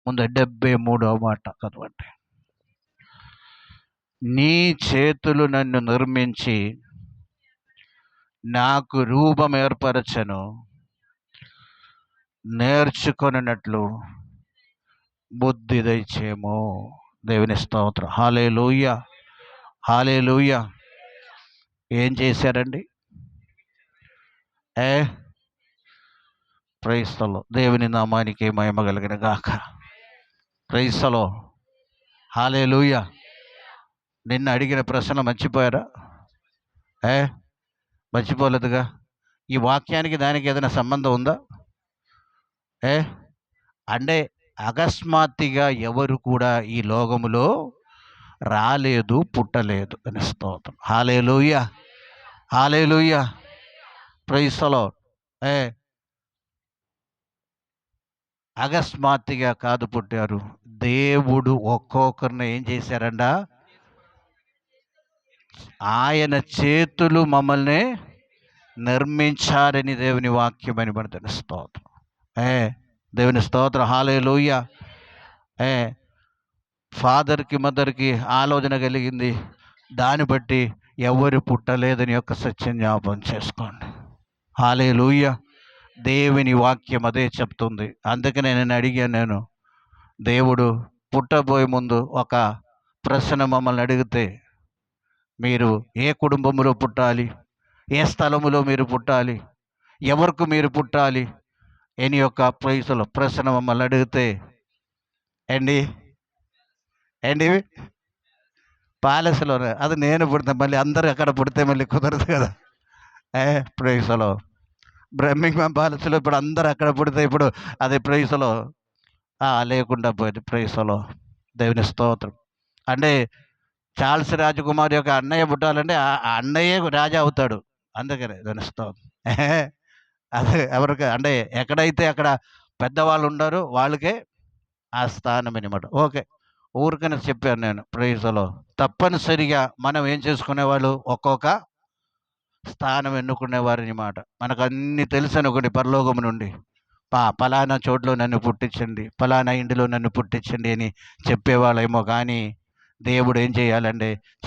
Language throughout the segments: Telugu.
ముందు 73వ మాట చదవండి. నీ చేతులు నన్ను నిర్మించి నాకు రూపం ఏర్పరచను, నేర్చుకొనినట్లు బుద్ధి దయచేమో. దేవుని స్తోత్రం. Hallelujah, hallelujah. ఏం చేశారండి? Praise the Lord. దేవుని నామానికి మహిమ కలిగిన గాక. Praise the Lord. హల్లెలూయా. నిన్న అడిగిన ప్రశ్న మర్చిపోయారా? మర్చిపోలేదుగా. ఈ వాక్యానికి దానికి ఏదైనా సంబంధం ఉందా? అంటే అకస్మాత్తుగా ఎవరు కూడా ఈ లోకములో రాలేదు, పుట్టలేదు అని స్తోత్రం. Hallelujah, hallelujah. Praise the Lord. అకస్మాత్తుగా కాదు పుట్టారు. దేవుడు ఒక్కొక్కరిని ఏం చేశారంట? ఆయన చేతులు మమ్మల్ని నిర్మించారని దేవుని వాక్యం అని పడుతుంది. స్తోత్రం. దేవుని స్తోత్రం. హల్లెలూయా. ఫాదర్కి మదర్కి ఆలోచన కలిగింది, దాన్ని బట్టి ఎవరు పుట్టలేదని యొక్క సత్యం జ్ఞాపకం చేసుకోండి. హల్లెలూయా. దేవుని వాక్యం అదే చెప్తుంది. అందుకనే నేను అడిగాను, దేవుడు పుట్టబోయే ముందు ఒక ప్రశ్న మమ్మల్ని అడిగితే, మీరు ఏ కుటుంబంలో పుట్టాలి, ఏ స్థలములో మీరు పుట్టాలి, ఎవరికి మీరు పుట్టాలి అని యొక్క ప్రశ్న మమ్మల్ని అడిగితే ఏంటి ప్యాలెస్లోనే, అది నేను పుడితే మళ్ళీ అందరూ అక్కడ పుడితే మళ్ళీ కుదరదు కదా. ప్రైజ్లో బ్రహ్మింగ్హామ్ ప్యాలెస్లో ఇప్పుడు అందరూ అక్కడ పుడితే ఇప్పుడు అది ప్రైజ్లో లేకుండా పోయింది. ప్రైజ్లో దేవుని స్తోత్రం. అంటే చార్ల్స్ రాజకుమార్ యొక్క అన్నయ్య పుట్టాలంటే ఆ అన్నయ్యే రాజా అవుతాడు. అందుకనే దేవుని స్తోత్రం. అదే ఎవరికి అంటే ఎక్కడైతే అక్కడ పెద్దవాళ్ళు ఉండారో వాళ్ళకే ఆ స్థానం అనమాట. ఓకే, ఊరికనే చెప్పాను నేను. ప్రైజ్లో తప్పనిసరిగా మనం ఏం చేసుకునేవాళ్ళు, ఒక్కొక్క స్థానం ఎన్నుకునేవారని మాట. మనకు అన్నీ తెలుసు అనుకోండి, పరలోకము నుండి పలానా చోట్లో నన్ను పుట్టించండి, పలానా ఇంటిలో నన్ను పుట్టించండి అని చెప్పేవాళ్ళేమో. కానీ దేవుడు ఏం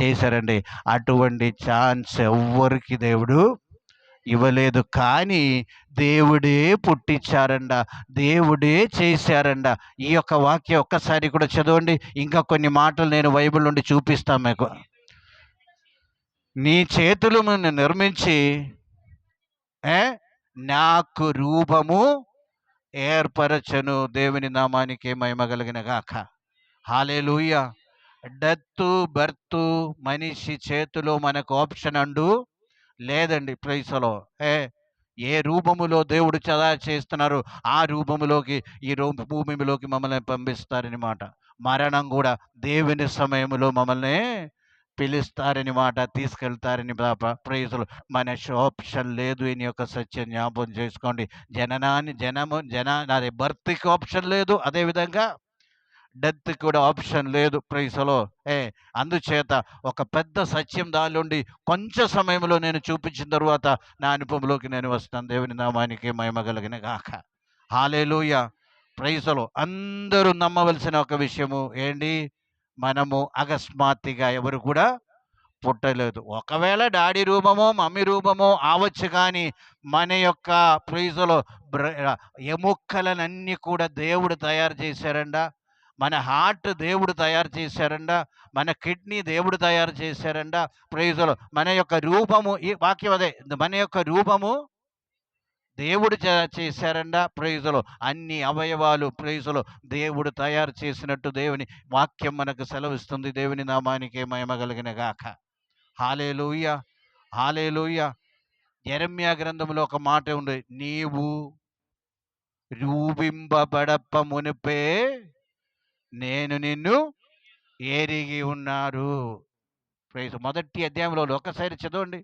చేశారండి, అటువంటి ఛాన్స్ ఎవ్వరికి దేవుడు ఇవ్వలేదు. కానీ దేవుడే పుట్టించారంట, దేవుడే చేశారంట. ఈ యొక్క వాక్యం ఒక్కసారి కూడా చదవండి. ఇంకా కొన్ని మాటలు నేను బైబిల్ నుండి చూపిస్తాను మీకు. నీ చేతులు నిర్మించి నాకు రూపము ఏర్పరచను. దేవుని నామానికి మహిమ కలిగిన గాక. హల్లెలూయా. డెత్ బర్త్ మనిషి చేతిలో మనకు ఆప్షన్ అంటూ లేదండి. ప్రైజ్లో ఏ రూపములో దేవుడు చేస్తున్నారు ఆ రూపములోకి ఈ భూమిలోకి మమ్మల్ని పంపిస్తారని మాట. మరణం కూడా దేవుని సమయంలో మమ్మల్ని పిలుస్తారని మాట, తీసుకెళ్తారని ప్రైజులు. మన ఆప్షన్ లేదు అని యొక్క సత్యం జ్ఞాపకం చేసుకోండి. అదే బర్త్కి ఆప్షన్ లేదు, అదేవిధంగా డెత్ కూడా ఆప్షన్ లేదు. ప్రైజ్లో అందుచేత ఒక పెద్ద సత్యం దానిలోండి కొంచెం సమయంలో నేను చూపించిన తర్వాత నా అనుభవంలోకి నేను వస్తాను. దేవుని నామానికి మహిమ కలిగిన గాక. హల్లెలూయా. ప్రైజ్లో అందరూ నమ్మవలసిన ఒక విషయము మనము అకస్మాత్తుగా ఎవరు కూడా పుట్టలేదు. ఒకవేళ డాడీ రూపమో మమ్మీ రూపమో ఆవచ్చు, కానీ మన యొక్క ప్రైజ్లో ఎముకలనన్నీ కూడా దేవుడు తయారు చేశారంట. మన హార్ట్ దేవుడు తయారు చేశారంట, మన కిడ్నీ దేవుడు తయారు చేశారంట. ప్రైజ్లో మన యొక్క రూపము, ఈ వాక్యం అదే, మన యొక్క రూపము దేవుడు చేశారంట. ప్రైజ్లో అన్ని అవయవాలు ప్రైజ్లో దేవుడు తయారు చేసినట్టు దేవుని వాక్యం మనకు సెలవిస్తుంది. దేవుని నామానికి మహిమ కలిగిన గాక. హల్లెలూయా, హల్లెలూయా. యెరెమ్యా గ్రంథంలో ఒక మాట ఉంది, నీవు రూపింపబడప్ప మునిపే నేను నిన్ను ఎరిగి ఉన్నారు. ప్రైజ్. మొదటి అధ్యాయంలో ఒకసారి చదవండి.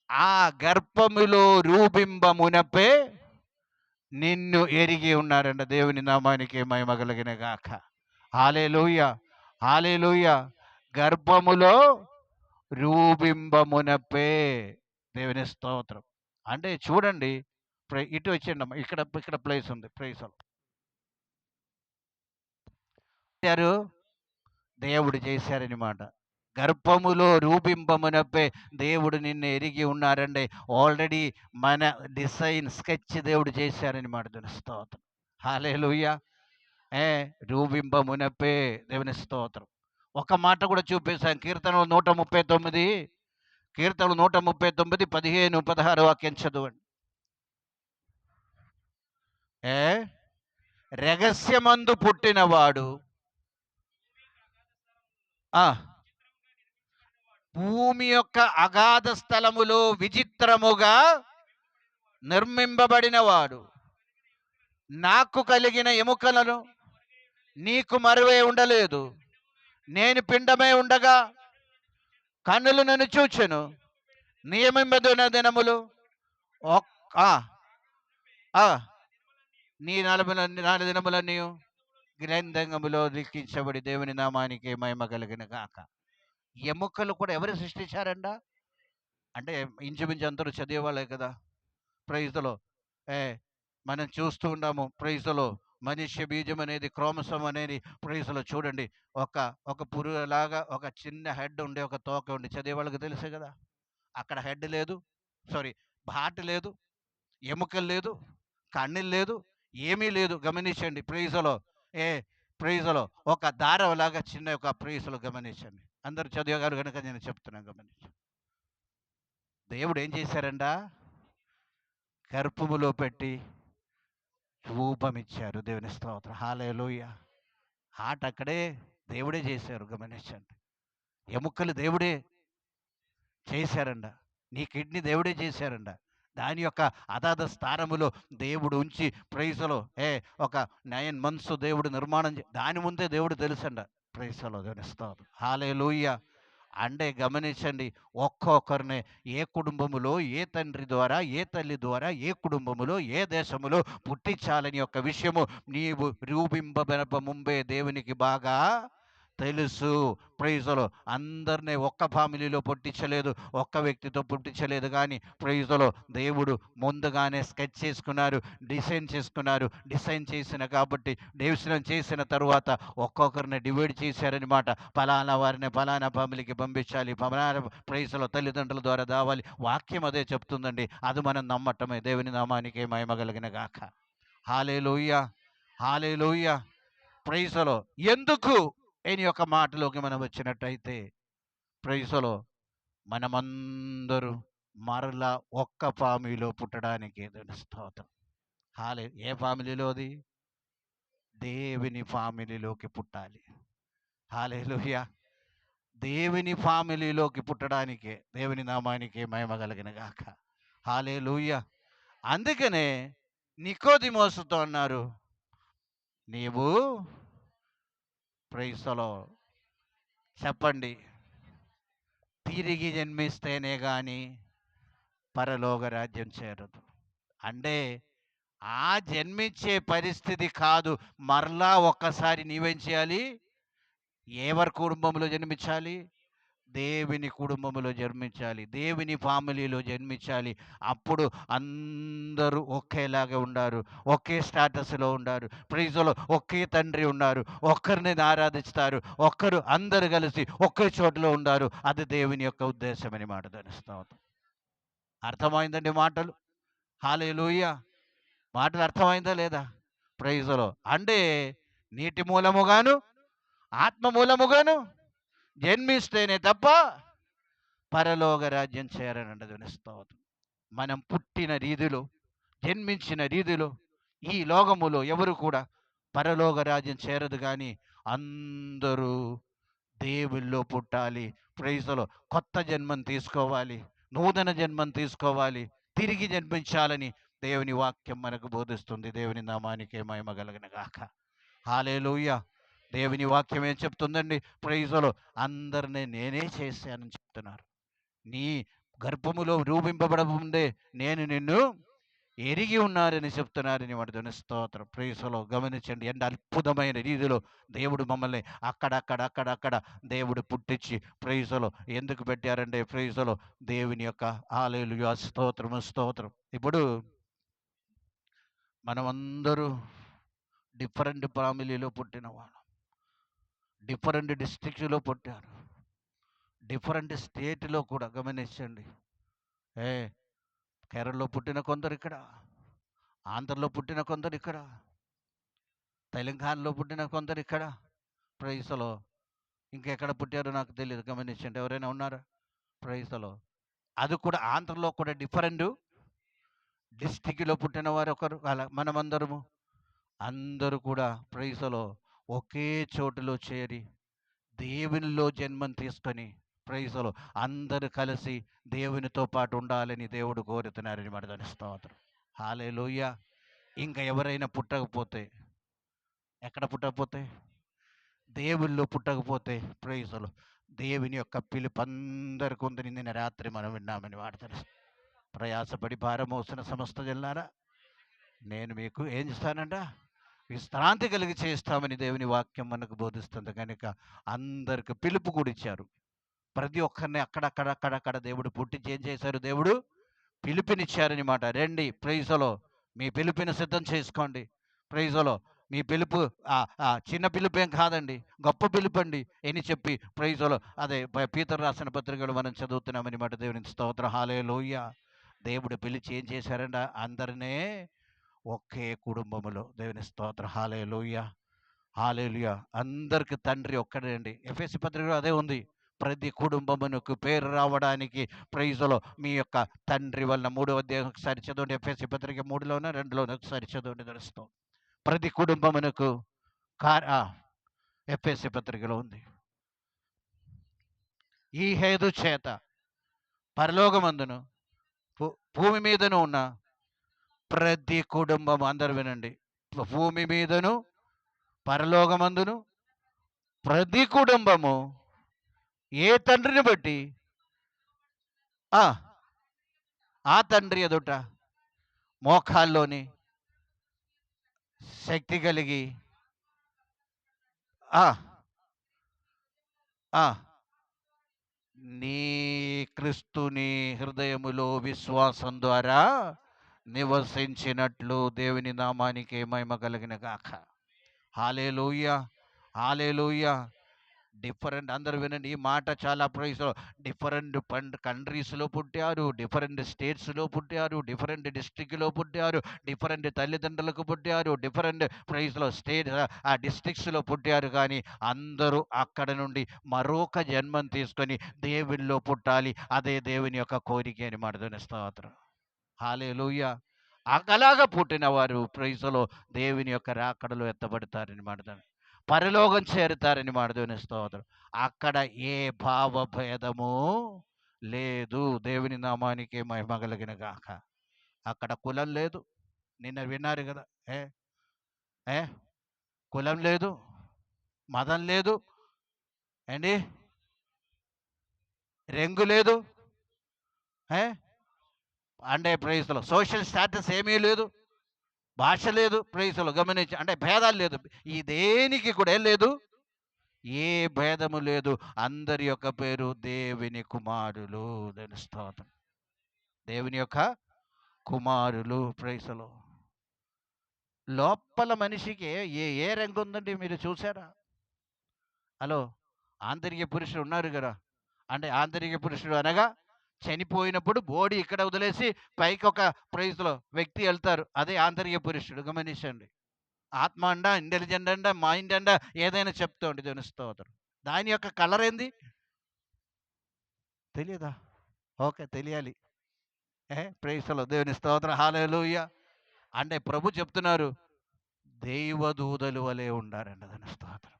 ఆ గర్భములో రూపింపమునపే నిన్ను ఎరిగి ఉన్నారంట. దేవుని నామానికి మహిమ కలిగిన గాక. హల్లెలూయా, హల్లెలూయా. గర్భములో రూపింపమునపే. దేవుని స్తోత్రం. అంటే చూడండి, ఇటు వచ్చేయండి, ఇక్కడ ప్లేస్ ఉంది. ప్రైజ్. చేశారు? దేవుడు చేశారనమాట. గర్భములో రూపింపమునప్పే దేవుడు నిన్ను ఎరిగి ఉన్నారండి. ఆల్రెడీ మన డిజైన్ స్కెచ్ దేవుడు చేశారనమాట. దేవుని స్తోత్రం. హల్లెలూయా. ఏ రూపింపమునప్పే దేవుని స్తోత్రం. ఒక మాట కూడా చూపిస్తాను. కీర్తనలు 139, కీర్తనలు 139, 15, 16 వాక్యం చదవండి. రహస్యమందు పుట్టినవాడు భూమి యొక్క అగాధ స్థలములో విచిత్రముగా నిర్మింపబడినవాడు. నాకు కలిగిన ఎముకలను నీకు మరువే ఉండలేదు. నేను పిండమే ఉండగా కన్నులు నన్ను చూచెను. నియమింపబడిన దినములు నీ 44 దినములన్నీ గ్రంథములో లిఖించబడి దేవుని నామానికి మహిమ కలిగిన గాక. ఎముకలు కూడా ఎవరు సృష్టించారంట? అంటే ఇంచుమించు అందరూ చదివేవాళ్ళే కదా. ప్రైజ్లో మనం చూస్తూ ఉన్నాము. ప్రైజ్లో మనుష్య బీజం అనేది, క్రోమసోమ్ అనేది, ప్రైజ్లో చూడండి, ఒక పురుగులాగా ఒక చిన్న హెడ్ ఉండే, ఒక తోక ఉండి, చదివే వాళ్ళకి తెలుసు కదా. అక్కడ హెడ్ లేదు, హార్ట్ లేదు, ఎముకలు లేదు, కన్నులు లేదు, ఏమీ లేదు. గమనించండి ప్రైజ్లో. ప్రైజ్లో ఒక దారలాగా చిన్న ఒక ప్రైజ్లో గమనించండి. అందరూ చదివేగారు కనుక నేను చెప్తున్నాను, గమనించండి. దేవుడు ఏం చేశారంట? గర్భములో పెట్టి రూపమిచ్చారు. దేవుని స్తోత్రం. హల్లెలూయా. హార్ట్ అక్కడే దేవుడే చేశారు. గమనించండి. ఎముకలు దేవుడే చేశారంట. నీ కిడ్నీ దేవుడే చేశారంట. దాని యొక్క అదాధ స్థానములో దేవుడు ఉంచి ప్రైజ్లో ఒక 9 months దేవుడు నిర్మాణం దాని ముందే దేవుడు తెలుసంట. ప్రైజ్లో దేవుని స్తోత్రం. హల్లెలూయా. అంటే గమనించండి, ఒక్కొక్కరిని ఏ కుటుంబములో, ఏ తండ్రి ద్వారా, ఏ తల్లి ద్వారా, ఏ కుటుంబములో, ఏ దేశములో పుట్టించాలని యొక్క విషయము నీవు రూపింపబెనప ముంబే దేవునికి బాగా తెలుసు. ప్రైజ్లో అందరినీ ఒక్క ఫ్యామిలీలో పుట్టించలేదు, ఒక్క వ్యక్తితో పుట్టించలేదు. కానీ ప్రైజ్లో దేవుడు ముందుగానే స్కెచ్ చేసుకున్నారు, డిజైన్ చేసిన కాబట్టి డివిజన్ చేసిన తరువాత ఒక్కొక్కరిని డివైడ్ చేశారనమాట. ఫలానా వారిని ఫలానా ఫ్యామిలీకి పంపించాలి, ఫలానా ప్రైజ్లో తల్లిదండ్రుల ద్వారా దావాలి. వాక్యం అదే చెప్తుందండి. అది మనం నమ్మటమే. దేవుని నామానికి మహిమ కలిగిన గాక. హల్లెలూయా. హల్లెలూయా. ప్రైజ్లో ఎందుకు ఈయన యొక్క మాటలోకి మనం వచ్చినట్టయితే, ప్రైజ్లో మనమందరూ మరలా ఒక్క ఫ్యామిలీలో పుట్టడానికి స్తోత్రం. ఏ ఫ్యామిలీలోది? దేవుని ఫ్యామిలీలోకి పుట్టాలి. హల్లెలూయా. దేవుని ఫ్యామిలీలోకి పుట్టడానికే దేవుని నామానికి మహిమ కలిగిన గాక. హల్లెలూయా. అందుకనే నికోదిమోసుతో అన్నారు, నీవు ప్రైజ్లో చెప్పండి, తిరిగి జన్మిస్తేనే కానీ పరలోక రాజ్యం చేరదు. అంటే ఆ జన్మించే పరిస్థితి కాదు. మరలా ఒక్కసారి నీవేం చేయాలి? ఎవరి కుటుంబంలో జన్మించాలి? దేవుని కుటుంబంలో జన్మించాలి, దేవుని ఫ్యామిలీలో జన్మించాలి. అప్పుడు అందరూ ఒకేలాగా ఉన్నారు, ఒకే స్టేటస్లో ఉన్నారు. ప్రైజ్లో ఒకే తండ్రి ఉన్నారు, ఒక్కరిని ఆరాధిస్తారు, అందరూ కలిసి ఒకే చోటులో ఉన్నారు. అది దేవుని యొక్క ఉద్దేశం అని మాట తెలుస్తాం. అర్థమైందండి మాటలు? హల్లెలూయా. మాటలు అర్థమైందా లేదా? ప్రైజ్లో అంటే నీటి మూలముగాను ఆత్మ మూలముగాను జన్మిస్తేనే తప్ప పరలోక రాజ్యం చేరనండి. స్తోత్రం. మనం పుట్టిన రీతిలో, జన్మించిన రీతిలో ఈ లోకములో ఎవరు కూడా పరలోక రాజ్యం చేరదు. కానీ అందరూ దేవుల్లో పుట్టాలి. ప్రైజ్లో కొత్త జన్మను తీసుకోవాలి, నూతన జన్మను తీసుకోవాలి, తిరిగి జన్మించాలని దేవుని వాక్యం మనకు బోధిస్తుంది. దేవుని నామానికే మహిమ కలుగును గాక. హల్లెలూయా. దేవుని వాక్యం ఏం చెప్తుందండి? ప్రైజ్లో అందరినీ నేనే చేశానని చెప్తున్నారు. నీ గర్భములో రూపింపబడ ముందే నేను నిన్ను ఎరిగి ఉన్నారని చెప్తున్నారని వాడి స్తోత్రం. ప్రైజ్లో గమనించండి, ఎంత అద్భుతమైన రీతిలో దేవుడు మమ్మల్ని అక్కడక్కడ దేవుడు పుట్టించి ప్రైజ్లో ఎందుకు పెట్టారంటే, ప్రైజ్లో దేవుని యొక్క హల్లెలూయా, స్తోత్రం. ఇప్పుడు మనమందరూ డిఫరెంట్ ఫ్యామిలీలో పుట్టిన వాళ్ళం. డిఫరెంట్ డిస్ట్రిక్ట్లో పుట్టారు, డిఫరెంట్ స్టేట్లో కూడా గమనించండి. ఏ కేరళలో పుట్టిన కొందరు ఇక్కడ, ఆంధ్రలో పుట్టిన కొందరు ఇక్కడ, తెలంగాణలో పుట్టిన కొందరు ఇక్కడ, ప్రైస్లో ఇంకెక్కడ పుట్టారో నాకు తెలియదు, గమనించండి. ఎవరైనా ఉన్నారా? ప్రైస్లో అది కూడా ఆంధ్రలో కూడా డిఫరెంట్ డిస్టిక్లో పుట్టిన వారు ఒకరు, అలా మనమందరము అందరూ కూడా ప్రైస్లో ఒకే చోటులో చేరి దేవునిలో జన్మం తీసుకొని ప్రైస్లో అందరూ కలిసి దేవునితో పాటు ఉండాలని దేవుడు కోరుతున్నారని మన దాని స్తోత్రం. హల్లెలూయా. ఇంకా ఎవరైనా పుట్టకపోతే, ఎక్కడ పుట్టకపోతే, దేవుల్లో పుట్టకపోతే ప్రైజ్లో దేవుని యొక్క పిలుపు అందరికి ఉందని నిన్న రాత్రి మనం విన్నామని వాడతారు. ప్రయాసపడి భారం మోసిన సమస్త జల్లారా నేను మీకు ఏం చేస్తానంట, విశ్రాంతి కలిగి చేస్తామని దేవుని వాక్యం మనకు బోధిస్తుంది. కనుక అందరికి పిలుపు కూడా ఇచ్చారు. ప్రతి ఒక్కరిని అక్కడక్కడ దేవుడు పుట్టించి ఏం చేశారు, దేవుడు పిలుపునిచ్చారని మాట. రండి ప్రైజ్లో మీ పిలుపుని సిద్ధం చేసుకోండి. ప్రైజ్లో మీ పిలుపు చిన్న పిలుపు ఏం కాదండి, గొప్ప పిలుపు అండి అని చెప్పి ప్రైజ్లో అదే పీతరు రాసిన పత్రికలు మనం చదువుతున్నామని మాట. దేవుని స్తోత్రం. హల్లెలూయా. దేవుడు పిలిచి ఏం చేశారంట, అందరినే ఒకే కుటుంబములో. దేవుని స్తోత్రం. హల్లెలూయా. హల్లెలూయా. అందరికి తండ్రి ఒక్కడే అండి. ఎఫెసీ పత్రికలో అదే ఉంది. ప్రతి కుటుంబమునకు పేరు రావడానికి ప్రైజ్లో మీ యొక్క తండ్రి వలన. 3వ అధ్యాయం ఒకసారి చదవండి. ఎఫెసీ పత్రిక 3లోనే 2లోనే ఒకసారి చదవండి. తెలుస్తాం. ప్రతి కుటుంబమునకు ఎఫెసీ పత్రికలో ఉంది. ఈ హేతు చేత పరలోకమందును భూమి మీదను ఉన్న ప్రతి కుటుంబం, అందరు వినండి, భూమి మీదను పరలోకమందును ప్రతి కుటుంబము ఏ తండ్రిని బట్టి ఆ తండ్రి ఎదుట మోకాల్లోని శక్తి కలిగి నీ క్రీస్తుని హృదయములో విశ్వాసం ద్వారా నివసించినట్లు దేవుని నామానికి మహిమ కలిగిన గాక. హల్లెలూయా. హల్లెలూయా. డిఫరెంట్, అందరు వినండి ఈ మాట. చాలా ప్రైజ్లో డిఫరెంట్ కంట్రీస్లో పుట్టారు, డిఫరెంట్ స్టేట్స్లో పుట్టారు, డిఫరెంట్ డిస్ట్రిక్ట్లో పుట్టారు, డిఫరెంట్ తల్లిదండ్రులకు పుట్టారు, డిఫరెంట్ ప్రైజ్లో డిస్ట్రిక్ట్స్లో పుట్టారు. కానీ అందరూ అక్కడ నుండి మరొక జన్మం తీసుకొని దేవునిలో పుట్టాలి. అదే దేవుని యొక్క కోరిక అని మాట. స్తోత్రం. హల్లెలూయా. అలాగా పుట్టిన వారు ప్రైజ్లో దేవుని యొక్క రాకడలో ఎత్తబడతారని మాట, పరలోకం చేరుతారని మాట. దేవుని స్తోత్రం. అక్కడ ఏ భావభేదము లేదు. దేవుని నామానికి మహిమ కలిగిన గాక. అక్కడ కులం లేదు. నిన్న విన్నారు కదా, ఏ కులం లేదు, మతం లేదు అండి, రంగు లేదు, అంటే ప్రైజ్లో సోషల్ స్టాటస్ ఏమీ లేదు, భాష లేదు, ప్రైజ్లో గమనించి అంటే భేదాలు లేదు. ఈ దేనికి కూడా ఏం లేదు, ఏ భేదము లేదు. అందరి యొక్క పేరు దేవుని కుమారులు. దేవుని స్తోత్రం. దేవుని యొక్క కుమారులు. ప్రైజ్లో లోపల మనిషికి ఏ ఏ రంగు ఉందండి మీరు చూసారా? హలో, ఆంతరిక పురుషుడు ఉన్నారు కదా, అంటే ఆంతరిక పురుషుడు అనగా చనిపోయినప్పుడు బాడీ ఇక్కడ వదిలేసి పైకి ఒక ప్రైజ్లో వ్యక్తి వెళ్తారు, అదే ఆంతరిక పురుషుడు. గమనించండి. ఆత్మ అండ, ఇంటెలిజెంట్ అండ, మైండ్ అండ, ఏదైనా చెప్తాండి. దేవుని స్తోత్రం. దాని యొక్క కలర్ ఏంది తెలియదా? ఓకే, తెలియాలి. ప్రైజ్లో దేవుని స్తోత్రం. హల్లెలూయా. అంటే ప్రభు చెప్తున్నారు, దైవదూతలు వలె ఉండారండి. దేవుని స్తోత్రం.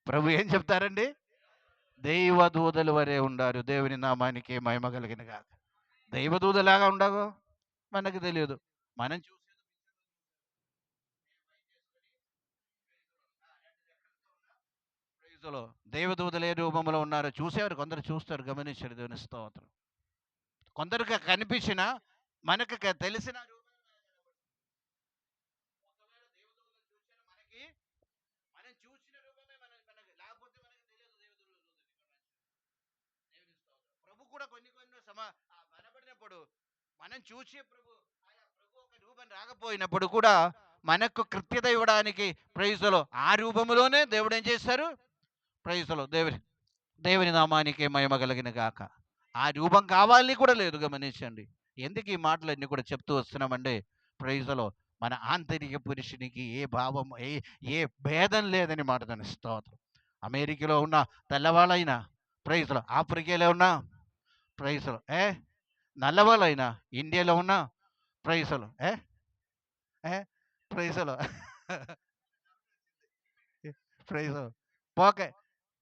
ప్రభు ఏం చెప్తారండి? దైవదూతలు వలె ఉండారు. దేవుని నామానికి మహిమ కలిగిన కాక. దైవదూతలాగా ఉండగో మనకు తెలియదు. మనం చూసేది దేవదూతలు ఏ రూపంలో ఉన్నారో చూసేవారు కొందరు చూస్తారు. గమనించారు. దేవుని స్తోత్రం. కొందరికి కనిపించిన మనకు తెలిసిన మనకి మనం చూసిన రూపమే మనకి, లేకపోతే మనకి తెలియదు దేవదూతలు. దేవుని స్తోత్రం. ప్రభు కూడా కొన్ని కనబడినప్పుడు మనం చూసే ప్రభు ఒక రూపం రాకపోయినప్పుడు కూడా మనకు కృత్యత ఇవ్వడానికి ప్రైజ్లో ఆ రూపంలోనే దేవుడు ఏం చేశారు, ప్రైజ్లో దేవుని నామానికి మహిమ కలిగిన గాక. ఆ రూపం కావాలని కూడా లేదు, గమనించండి. ఎందుకు ఈ మాటలన్నీ కూడా చెప్తూ వస్తున్నామంటే, ప్రైజ్లో మన ఆంతరిక పురుషునికి ఏ భావం, ఏ భేదం లేదని మాట దాని స్తోత్రం. అమెరికాలో ఉన్న తెల్లవాళ్ళైనా, ప్రైజ్లో ఆఫ్రికాలో ఉన్న, ప్రైజ్లో నల్లవాళ్ళైనా, ఇండియాలో ఉన్న, ప్రైజ్లో ప్రైజ్లో ప్రైజ్ ఓకే,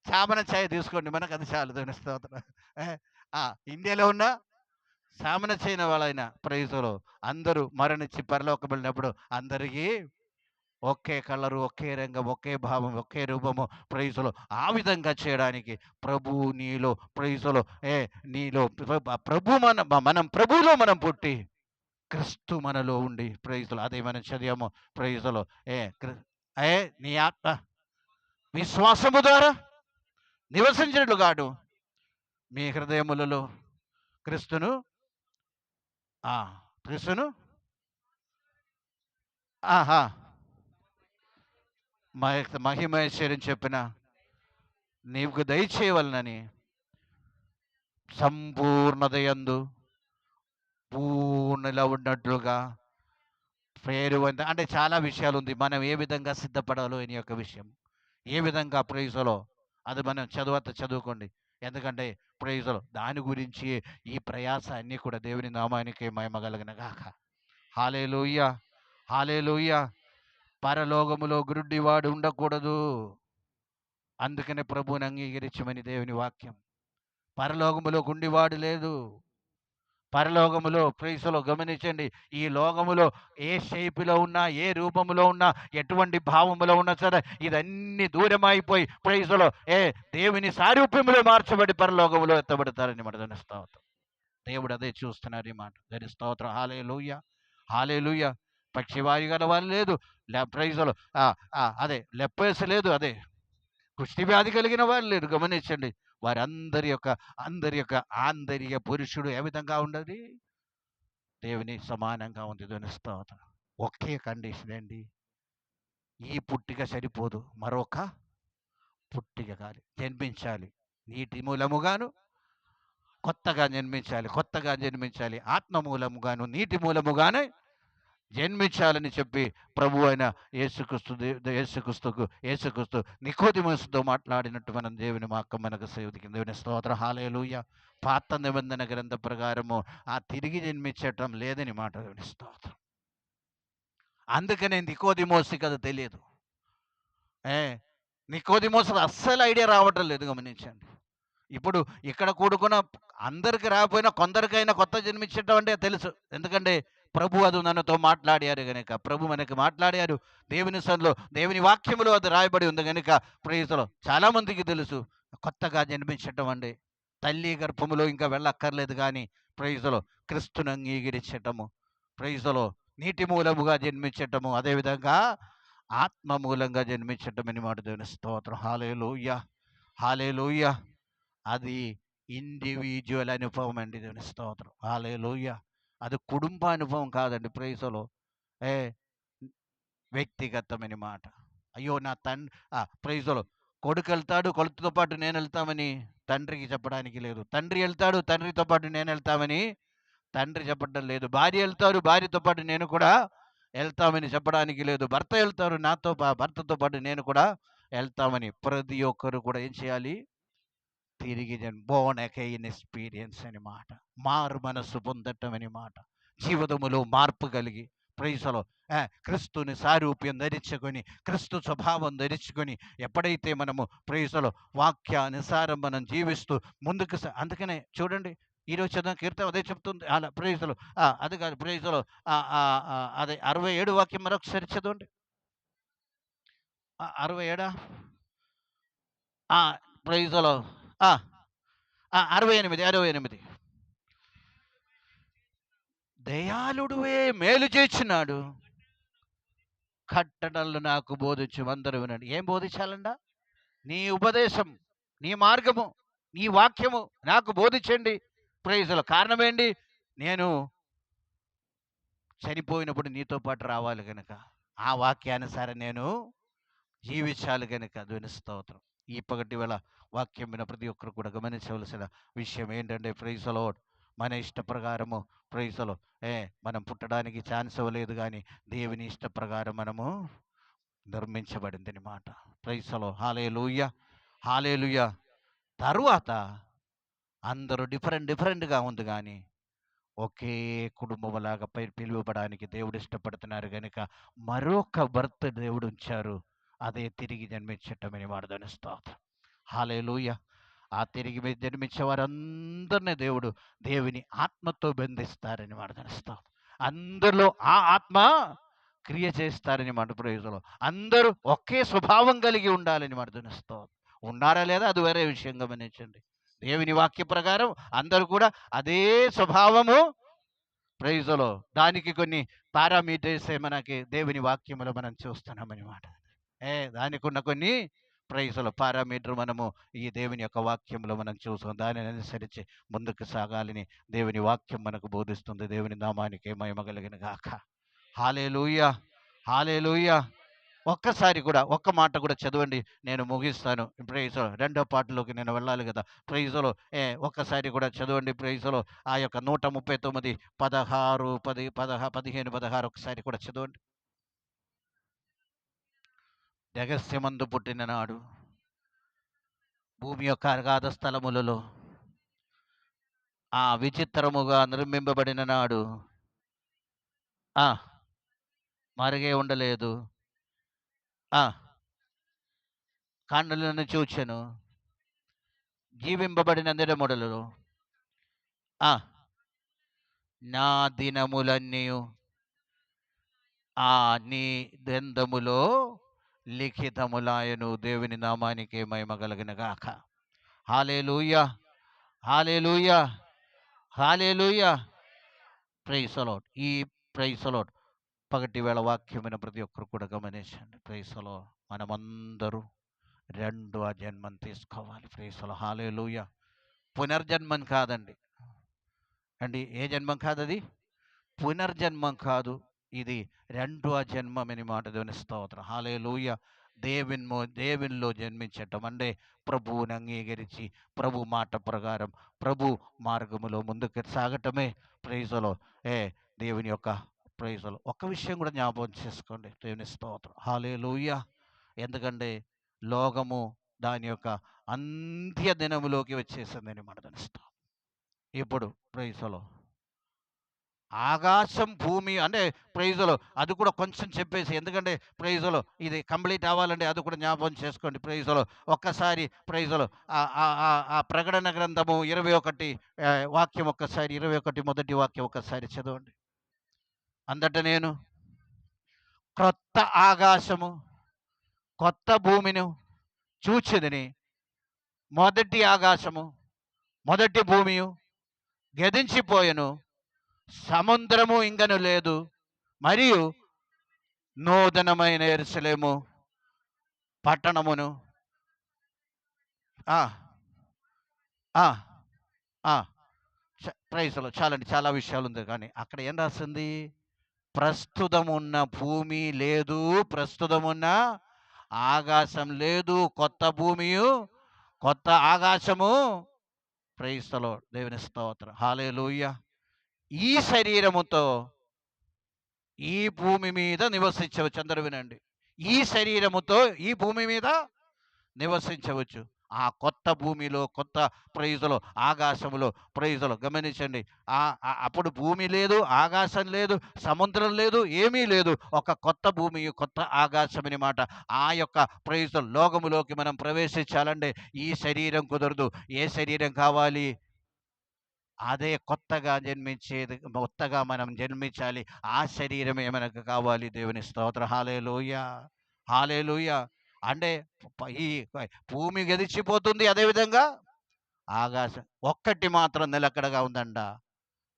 సామన ఛాయ తీసుకోండి, మనకు అది చాలు. దాని స్తోత్రం. ఏ, ఇండియాలో ఉన్న సామన చేయని వాళ్ళైన ప్రైజులో అందరూ మరణించి పరలోకం వెళ్ళినప్పుడు అందరికీ ఒకే కలరు, ఒకే రంగం, ఒకే భావం, ఒకే రూపము, ప్రైజులో ఆ విధంగా చేయడానికి ప్రభు నీలో, ప్రైజులో నీలో ప్రభు మనం ప్రభువులో మనం పుట్టి క్రీస్తు మనలో ఉండి, ప్రైజులో అదే మనం చదివాము. ప్రైజులో నీ ఆత్మ విశ్వాసము ద్వారా నివసించినట్లు కాడు మీ హృదయములలో క్రీస్తును క్రీస్తును ఆహా మహిమేశ్వరం చెప్పిన నీకు దయచేయవలనని సంపూర్ణతయందు పూర్ణలా ఉన్నట్లుగా పేరు అంటే చాలా విషయాలు ఉంది. మనం ఏ విధంగా సిద్ధపడాలో అనే యొక్క విషయం, ఏ విధంగా ప్రైజులో అది మనం చదువుకోండి. ఎందుకంటే ప్రైజులో దాని గురించి ఈ ప్రయాస అన్నీ కూడా దేవుని నామానికి మహిమ కలుగును గాక. హల్లెలూయా, హల్లెలూయా. పరలోకములో గురుడివాడు ఉండకూడదు. అందుకనే ప్రభువుని అంగీకరించమని దేవుని వాక్యం. పరలోకములో గుండివాడు లేదు. పరలోకములో ప్రైసులో గమనించండి, ఈ లోకములో ఏ షేపులో ఉన్నా, ఏ రూపములో ఉన్నా, ఎటువంటి భావములో ఉన్నా సరే, ఇదన్నీ దూరం అయిపోయి ప్రైసులో దేవుని సారూప్యములో మార్చబడి పరలోకములో ఎత్తబడతారని మాట స్తోత్రం. దేవుడు అదే చూస్తున్నారు ఈ మాట. దాని స్తోత్రం. హల్లెలూయా, హల్లెలూయా. పక్షివాయు గల వాళ్ళు లేదు, ప్రైజులో అదే లెప్పేసి లేదు, అదే కుష్టి వ్యాధి కలిగిన వాళ్ళు లేరు. గమనించండి, అందరి యొక్క ఆంతర్య పురుషుడు ఏ విధంగా ఉండదు? దేవుని సమానంగా ఉంది. దేవుని స్తోత్రం. ఒకే కండిషన్ అండి, ఈ పుట్టిక సరిపోదు, మరొక పుట్టిక కాదు, జన్మించాలి. నీటి మూలముగాను కొత్తగా జన్మించాలి, ఆత్మ మూలముగాను నీటి మూలముగానే జన్మించాలని చెప్పి ప్రభు అయిన యేసుక్రీస్తు నికోదేముతో మాట్లాడినట్టు మనం దేవుని మనకు సేవకి దేవుని స్తోత్రం. హల్లెలూయా. పాత నిబంధన గ్రంథ ప్రకారము తిరిగి జన్మించటం లేదని మాట దేవుని స్తోత్రం. అందుకనే నికోదేమోస్కి అది తెలియదు. నికోదేమోస్కి అస్సలు ఐడియా రావటం లేదు. గమనించండి, ఇప్పుడు ఇక్కడ కూడుకున్న అందరికి రాకపోయినా కొందరికైనా కొత్త జన్మించటం అంటే తెలుసు. ఎందుకంటే ప్రభు అది నన్నతో మాట్లాడారు కనుక, ప్రభు మనకి మాట్లాడారు. దేవుని సన్నిధిలో దేవుని వాక్యములో అది రాయబడి ఉంది కనుక ప్రైజులో చాలామందికి తెలుసు. కొత్తగా జన్మించటం అంటే తల్లి గర్భములో ఇంకా వెళ్ళక్కర్లేదు, కానీ ప్రైజులో క్రీస్తును అంగీకరించటము, ప్రైజులో నీటి మూలముగా జన్మించటము, అదేవిధంగా ఆత్మ మూలంగా జన్మించటం అని మాట దేవుని స్తోత్రం. హల్లెలూయా, హల్లెలూయా. అది ఇండివిజువల్ అనుభవం అండి దేవుని స్తోత్రం. హల్లెలూయా. అది కుటుంబ అనుభవం కాదండి. ప్రైజులో వ్యక్తిగతమైన మాట. అయ్యో నా ప్రైజులో కొడుకు వెళ్తాడు, కొడుకుతో పాటు నేను వెళ్తామని తండ్రికి చెప్పడానికి లేదు. తండ్రి వెళ్తాడు, తండ్రితో పాటు నేను వెళ్తామని తండ్రి చెప్పడం లేదు. భార్య వెళ్తారు, భార్యతో పాటు నేను కూడా వెళ్తామని చెప్పడానికి లేదు. భర్త వెళ్తారు, భర్తతో పాటు నేను కూడా వెళ్తామని. ప్రతి ఒక్కరు కూడా ఏం చేయాలి? తిరిగి బోర్న్ అగైన్ ఎక్స్పీరియన్స్ అని మాట, మారు మనస్సు పొందటం అని మాట, జీవితములో మార్పు కలిగి ప్రైజులో క్రీస్తుని సారూప్యం ధరించుకొని, క్రీస్తు స్వభావం ధరించుకొని ఎప్పుడైతే మనము ప్రైజులో వాక్యానుసారం మనం జీవిస్తూ ముందుకు, అందుకనే చూడండి ఈరోజు చదివిన కీర్తన అదే చెప్తుంది. అలా ప్రైజులో అది కాదు, ప్రైజులో అదే 67 వాక్యం మరొకసారి చదవండి. 67 ప్రైజులో 68 దయాళుడువే మేలు చేస్తున్నాడు, కట్టడలు నాకు బోధించు అందరూ వినండి. ఏం బోధించాలంట? నీ ఉపదేశం, నీ మార్గము, నీ వాక్యము నాకు బోధించండి. ప్రైజులో కారణం ఏంటి? నేను చనిపోయినప్పుడు నీతో పాటు రావాలి కనుక ఆ వాక్యానుసారం నేను జీవించాలి గనుక దేవుని స్తోత్రం. ఈ పగటి వేళ వాక్యం విన్న ప్రతి ఒక్కరు కూడా గమనించవలసిన విషయం ఏంటంటే ప్రైజ్ ద లార్డ్, మన ఇష్ట ప్రకారము ప్రైజ్ ద లార్డ్, మనం పుట్టడానికి ఛాన్స్ ఇవ్వలేదు కానీ దేవుని ఇష్ట ప్రకారం మనము నిర్మించబడింది మాట. Praise the Lord. Hallelujah, hallelujah. తరువాత అందరూ డిఫరెంట్గా ఉంది కానీ ఒకే కుటుంబంలాగా పిలువబడానికి దేవుడు ఇష్టపడుతున్నారు కనుక మరొక భర్త దేవుడు ఉంచారు. అదే తిరిగి జన్మించటమని వాడదని స్తోత్రం. హల్లెలూయా. ఆ తిరిగి జన్మించే వారందరినీ దేవుడు దేవుని ఆత్మతో బంధిస్తారని వాడదని స్తోత్రం. అందరిలో ఆ ఆత్మ క్రియ చేస్తారని మాట. ప్రయోజనం అందరూ ఒకే స్వభావం కలిగి ఉండాలని వాడదని స్తోత్రం. ఉన్నారా లేదా అది వేరే విషయం గమనించండి. దేవుని వాక్య ప్రకారం అందరూ కూడా అదే స్వభావము. ప్రైజులో దానికి కొన్ని పారామీటర్స్ మనకి దేవుని వాక్యములో మనం చూస్తున్నామన్నమాట. దానికి ఉన్న కొన్ని ప్రైజుల పారామీటర్ మనము ఈ దేవుని యొక్క వాక్యంలో మనం చూసాం. దానిని అనుసరించి ముందుకు సాగాలని దేవుని వాక్యం మనకు బోధిస్తుంది. దేవుని నామానికి మహిమ కలిగిన గాక. హల్లెలూయా, హల్లెలూయా. ఒక్కసారి కూడా ఒక్క మాట కూడా చదవండి, నేను ముగిస్తాను. ప్రైజ్లో రెండో పాటలోకి నేను వెళ్ళాలి కదా. ప్రైజ్లో ఒక్కసారి కూడా చదవండి. ప్రైజ్లో ఆ యొక్క 139, 16, 10, 15, 16 ఒకసారి కూడా చదవండి. రహస్యమందు పుట్టిన నాడు భూమి యొక్క అగాధ స్థలములలో ఆ విచిత్రముగా నిర్మింపబడిన నాడు మరుగే ఉండలేదు. కాండలను చూచెను, జీవింపబడిన నిరముడలు నా దినములన్నీ నీ గ్రంథములో లిఖితములాయను. దేవుని నామానికి మహిమ కలిగిన గాక. Hallelujah, hallelujah, hallelujah. Praise the Lord. ఈ ప్రైజ్ ది లార్డ్ పగటి వేళ వాక్యమైన ప్రతి ఒక్కరు కూడా గమనించండి. Praise the Lord. మనమందరూ రెండవ జన్మను తీసుకోవాలి. Praise the Lord. హల్లెలూయా. పునర్జన్మం కాదండి అండి. ఏ జన్మం కాదు అది? పునర్జన్మం కాదు, ఇది రెండవ జన్మమని మాట. దేవుని స్తోత్రం. హల్లెలూయా. దేవునిలో జన్మించటం అంటే ప్రభువుని అంగీకరించి ప్రభు మాట ప్రకారం ప్రభు మార్గములో ముందుకు సాగటమే. ప్రైజులో దేవుని యొక్క ప్రైజులో ఒక్క విషయం కూడా జ్ఞాపకం చేసుకోండి. దేవుని స్తోత్రం. హల్లెలూయా. ఎందుకంటే లోకము దాని యొక్క అంత్య దినములోకి వచ్చేసిందని మాట. దేవుని స్తోత్రం. ఇప్పుడు ప్రైజులో ఆకాశం భూమి అంటే ప్రైజులో అది కూడా కొంచెం చెప్పేసి, ఎందుకంటే ప్రైజులో ఇది కంప్లీట్ అవ్వాలంటే అది కూడా జ్ఞాపకం చేసుకోండి. ప్రైజులో ఒక్కసారి ప్రైజులో ఆ ప్రకటన గ్రంథము 21 వాక్యం ఒక్కసారి 21 మొదటి వాక్యం ఒక్కసారి చదవండి. అందట నేను క్రొత్త ఆకాశము కొత్త భూమిని చూచెదని, మొదటి ఆకాశము మొదటి భూమియు గతించిపోయెను, సముద్రము ఇంకను లేదు, మరియు నూతనమైన యెరూషలేము పట్టణమును ప్రైజ్లో చాలండి, చాలా విషయాలు ఉంది. కానీ అక్కడ ఏం రాసింది? ప్రస్తుతమున్న భూమి లేదు, ప్రస్తుతమున్న ఆకాశం లేదు, కొత్త భూమియు కొత్త ఆకాశము. ప్రైజ్లో దేవుని స్తోత్రం. హల్లెలూయా. ఈ శరీరముతో ఈ భూమి మీద నివసించవచ్చు. అందరూ వినండి. ఈ శరీరముతో ఈ భూమి మీద నివసించవచ్చు. ఆ కొత్త భూమిలో కొత్త ప్రైజులో ఆకాశములో ప్రైజులో గమనించండి. అప్పుడు భూమి లేదు, ఆకాశం లేదు, సముద్రం లేదు, ఏమీ లేదు. ఒక కొత్త భూమి కొత్త ఆకాశం అన్నమాట. ఆ యొక్క ప్రైజులో లోకములోకి మనం ప్రవేశించాలంటే ఈ శరీరం కుదరదు. ఏ శరీరం కావాలి? అదే కొత్తగా జన్మించేది, కొత్తగా మనం జన్మించాలి. ఆ శరీరమే మనకు కావాలి. దేవుని స్తోత్రం. హల్లెలూయా, హల్లెలూయా. అంటే ఈ భూమి గతించిపోతుంది, అదేవిధంగా ఆకాశం ఒక్కటి మాత్రం నిలకడగా ఉందంట,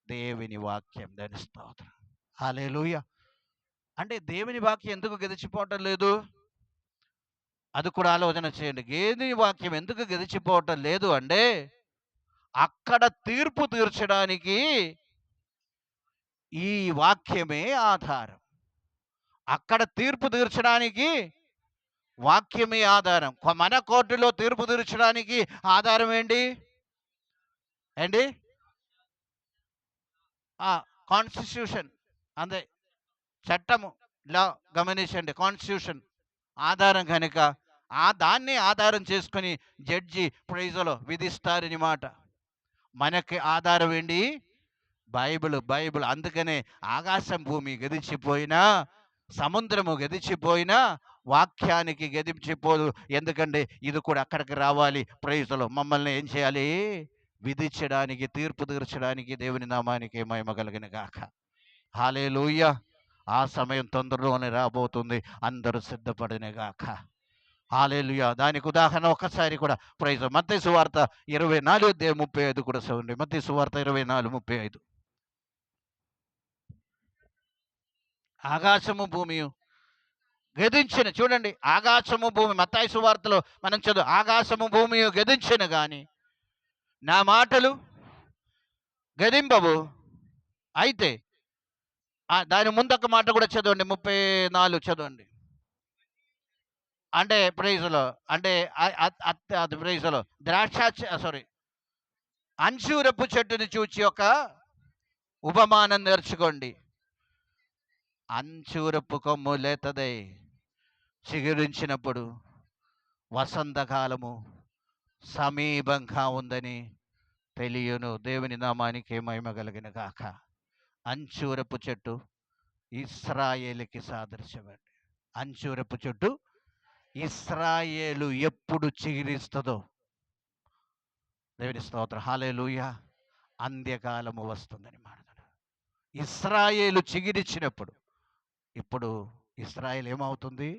దేవుని వాక్యం. దేవుని స్తోత్రం. హల్లెలూయా. అంటే దేవుని వాక్యం ఎందుకు గతించిపోవటం లేదు? అది కూడా ఆలోచన చేయండి. దేవుని వాక్యం ఎందుకు గతించిపోవటం లేదు అంటే అక్కడ తీర్పు తీర్చడానికి ఈ వాక్యమే ఆధారం. అక్కడ తీర్పు తీర్చడానికి వాక్యమే ఆధారం. మన కోర్టులో తీర్పు తీర్చడానికి ఆధారం ఏంటి అండి? కాన్స్టిట్యూషన్. అంతే, చట్టము, లా. గమనించండి, కాన్స్టిట్యూషన్ ఆధారం కనుక దాన్ని ఆధారం చేసుకొని జడ్జి ప్రైజులో విధిస్తారని మాట. మనకి ఆధారం ఏంటి? బైబిల్. బైబిల్. అందుకనే ఆకాశం భూమి గతించిపోయినా, సముద్రము గతించిపోయినా వాక్యానికి గతించిపోదు. ఎందుకంటే ఇది కూడా అక్కడికి రావాలి. ప్రైజులో మమ్మల్ని ఏం చేయాలి? విధించడానికి, తీర్పు తీర్చడానికి. దేవుని నామానికి మహిమ కలుగును గాక. హల్లెలూయా. ఆ సమయం తొందరలోనే రాబోతుంది. అందరూ సిద్ధపడిన గాక. హల్లెలూయా. దానికి ఉదాహరణ ఒకసారి కూడా ప్రైజ్ మత్తయి సువార్త 24:35 కూడా చదవండి. మత్తయి సువార్త 24:35. ఆకాశము భూమియు గతించిన, చూడండి, ఆకాశము భూమి. మత్తయి సువార్తలో మనం చదువు, ఆకాశము భూమియు గతించిన గాని నా మాటలు గదింపవు. అయితే దాని ముందొక మాట కూడా చదవండి, 34 చదవండి. అంటే ప్రైజులో, అంటే అది ప్రైజులో అంశూరపు చెట్టుని చూచి ఒక ఉపమానం నేర్చుకోండి. అంశూరపు కొమ్ము లేతదై చిగురించినప్పుడు వసంతకాలము సమీపంగా ఉందని తెలియను. దేవుని నామానికి మహిమ కలిగిన గాక. అంశూరపు చెట్టు ఇశ్రాయేలుకి సాదృశ్యమండి. అంశూరపు చెట్టు ఇశ్రాయేలు ఎప్పుడు చిగురిస్తుందో, దేవుని స్తోత్రం, హల్లెలూయా, అంత్యకాలము వస్తుందని మాట. ఇశ్రాయేలు చిగురిచ్చినప్పుడు, ఇప్పుడు ఇశ్రాయేల్ ఏమవుతుంది?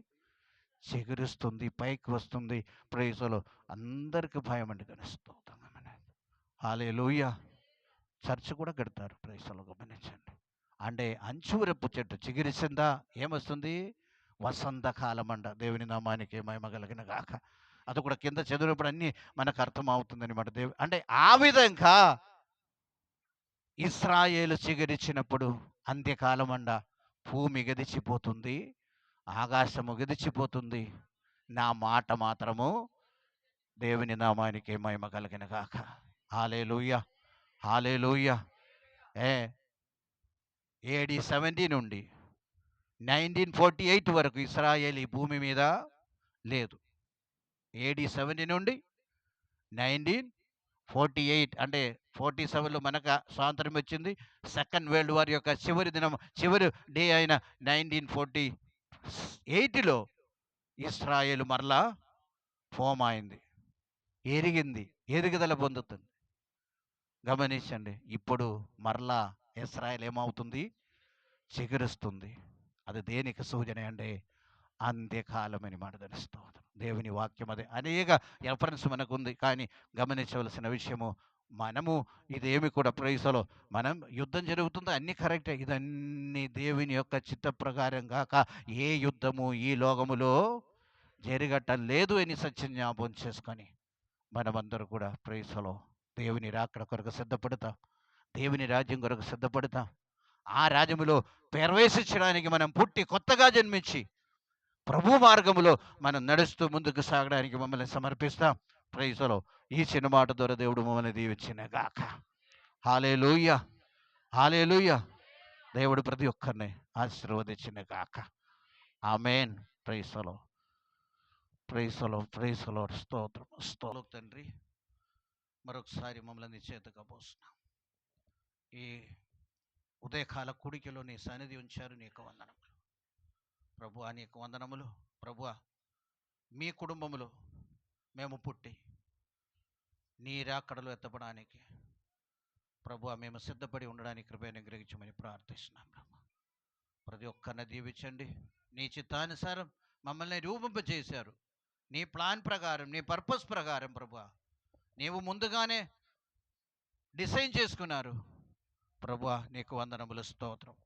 చిగురిస్తుంది, పైకి వస్తుంది. ప్రైజులో అందరికి భయం అండి. స్తోత్రం, హల్లెలూయా. చర్చ్ కూడా కడతారు. ప్రైజులో గమనించండి. అంటే అంచూరపు చెట్టు చిగురిసిందా, ఏమొస్తుంది? వసంతకాలం అంట. దేవుని నామానికి మహిమ కలిగిన గాక. అది కూడా కింద చదివినప్పుడు అన్నీ మనకు అర్థం అవుతుంది అనమాట. అంటే ఆ విధంగా ఇశ్రాయేలు చిగురిచ్చినప్పుడు అంత్యకాలం అండ. భూమి గదిచిపోతుంది, ఆకాశము గదిచిపోతుంది. నా మాట మాత్రము దేవుని నామానికి మహిమ కలిగిన గాక. హల్లెలూయా, హల్లెలూయా. AD 70 నుండి 1948 వరకు ఇశ్రాయేల్ ఈ భూమి మీద లేదు. AD 70 నుండి 1948, అంటే 47లో మనకు స్వాతంత్రం వచ్చింది. సెకండ్ వరల్డ్ వార్ యొక్క చివరి దినం, చివరి డే అయిన 1948లో ఇశ్రాయేల్ మరలా ఫామ్ అయింది, ఎరిగింది, ఎదుగుదల పొందుతుంది. గమనించండి, ఇప్పుడు మరలా ఇశ్రాయేల్ ఏమవుతుంది? చిగురుస్తుంది. అది దేనికి సూచన అంటే అంత్యకాలం అని మాట తెలుస్తుంది. దేవుని వాక్యం అదే. అనేక రెఫరెన్స్ మనకు ఉంది, కానీ గమనించవలసిన విషయము, మనము ఇదేమి కూడా ప్రైజులో మనం యుద్ధం జరుగుతుందో అన్నీ కరెక్టే. ఇదన్నీ దేవుని యొక్క చిత్త ప్రకారం కాక ఏ యుద్ధము ఈ లోకములో జరగటం లేదు అని సత్యం జ్ఞాపకం చేసుకొని మనమందరూ కూడా ప్రైజులో దేవుని రాకడ కొరకు సిద్ధపడతాం, దేవుని రాజ్యం కొరకు సిద్ధపడతాం. ఆ రాజ్యములో ప్రవేశించడానికి మనం పుట్టి కొత్తగా జన్మించి ప్రభు మార్గములో మనం నడుస్తూ ముందుకు సాగడానికి మమ్మల్ని సమర్పిస్తాం. ప్రైజులో ఈ చిన్న మాట ద్వారా దేవుడు మమ్మల్ని దీవించిన గాక. హల్లెలూయా, హల్లెలూయా. దేవుడు ప్రతి ఒక్కరిని ఆశీర్వదించిన గాక. ఆమేన్. ప్రైజులో, ప్రైజులో, ప్రైజులో. స్తోత్రం, స్తోత్రం. తండ్రి, మరొకసారి మమ్మల్ని చేతగా పోస్తున్నాం. ఈ ఉదయకాల కూడికలో నీ సన్నిధి ఉంచారు. నీకు వందనములు ప్రభువా, నీకు వందనములు ప్రభువా. మీ కుటుంబములో మేము పుట్టి నీ రాకడలో ఎత్తపడానికి ప్రభువా మేము సిద్ధపడి ఉండడానికి కృపను గ్రహించమని ప్రార్థిస్తున్నాం. ప్రతి ఒక్కరిని దీవించండి. నీ చిత్తానుసారం మమ్మల్ని రూపింపజేశారు. నీ ప్లాన్ ప్రకారం, నీ పర్పస్ ప్రకారం ప్రభువా నీవు ముందుగానే డిసైన్ చేసుకున్నారు. ప్రభువా నీకు వందనములు, స్తోత్రం.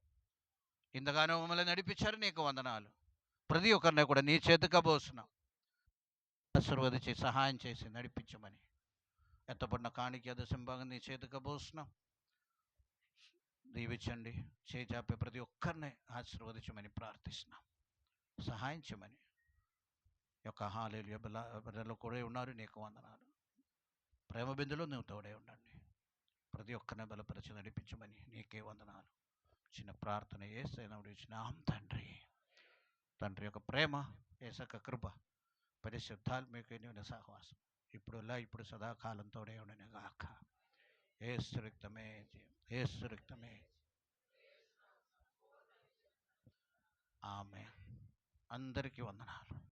ఇంతగానో మమ్మల్ని నడిపించారు, నీకు వందనాలు. ప్రతి ఒక్కరిని కూడా నీ చేతికి పోస్తున్నాం. ఆశీర్వదించి సహాయం చేసి నడిపించమని ఎత్తపడిన కాணிక దశంభాగం నీ చేతికి పోస్తున్నాం. దీవించండి. చేచాపే ప్రతి ఒక్కరిని ఆశీర్వదించమని ప్రార్థిస్తున్నాం. సహాయం చేయమని యొక్క హల్లెలూయా బిడ్డలు కూడా ఉన్నారు. నీకు వందనాలు. ప్రేమ బిందులో నువ్వు తోడే ఉండండి. ప్రతి ఒక్కరిని బలపరిచి నడిపించమని నీకే వందనాలు. చిన్న ప్రార్థన యేసయ్య ఇచ్చినాం తండ్రి. తండ్రి యొక్క ప్రేమ, యేసక్క కృప, పరిశుద్ధాత్మక సహవాసం ఇప్పుడు సదాకాలం తోడే ఉండని గాక. యేసు రక్తమే జయం. యేసు రక్తమే. ఆమేన్. అందరికీ వందనాలు.